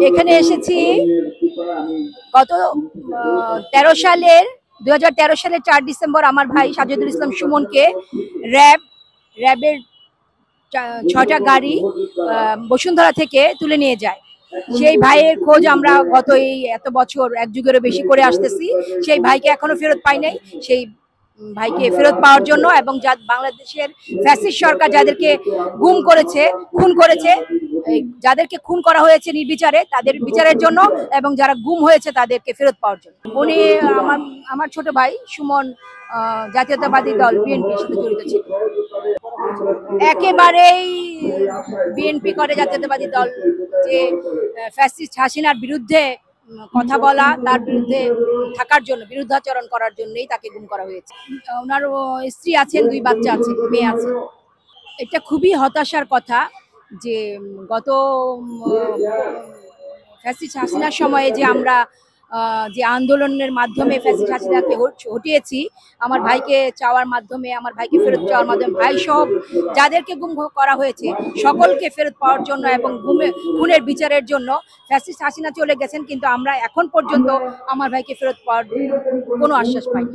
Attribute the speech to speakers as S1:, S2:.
S1: এখানে এসেছি গত 13 সালের 2013 সালের 4 ডিসেম্বর আমার ভাই সাজেদুল ইসলাম সুমনকে র্যাবের 6টা গাড়ি বসুন্ধরা থেকে তুলে নিয়ে যায়। সেই ভাইয়ের খোঁজ আমরা গত এই এত বছর, এক যুগেরও বেশি করে আসতেছি। সেই ভাইকে এখনো ফেরত পাই নাই। সেই ভাইকে ফেরত পাওয়ার জন্য এবং বাংলাদেশের ফ্যাসিস্ট সরকার যাদেরকে গুম করেছে, খুন করেছে, যাদেরকে খুন করা হয়েছে নির্বিচারে, তাদের বিচারের জন্য এবং যারা গুম হয়েছে তাদেরকে ফেরত পাওয়ার জন্য। উনি আমার ছোট ভাই সুমন জাতীয়তাবাদী দল বিএনপির সাথে জড়িত ছিল। একেবারেই বিএনপি করে, জাতীয়তাবাদী দল যে ফ্যাসিস্ট হাসিনার বিরুদ্ধে কথা বলা, তার বিরুদ্ধে থাকার জন্য, বিরুদ্ধাচরণ করার জন্যই তাকে গুম করা হয়েছে। ওনার স্ত্রী আছেন, 2 বাচ্চা আছে, মেয়ে আছে। এটা খুবই হতাশার কথা যে গত ফ্যাসিস্ট হাসিনার সময়ে যে আমরা যে আন্দোলনের মাধ্যমে ফ্যাসিস্ট হাসিনাকে হটিয়েছি, আমার ভাইকে চাওয়ার মাধ্যমে, আমার ভাইকে ফেরত চাওয়ার মাধ্যমে, ভাই সহ যাদেরকে গুম করা হয়েছে সকলকে ফেরত পাওয়ার জন্য এবং খুনের বিচারের জন্য ফ্যাসিস্ট হাসিনা চলে গেছেন, কিন্তু আমরা এখন পর্যন্ত আমার ভাইকে ফেরত পাওয়ার কোনো আশ্বাস পাইনি।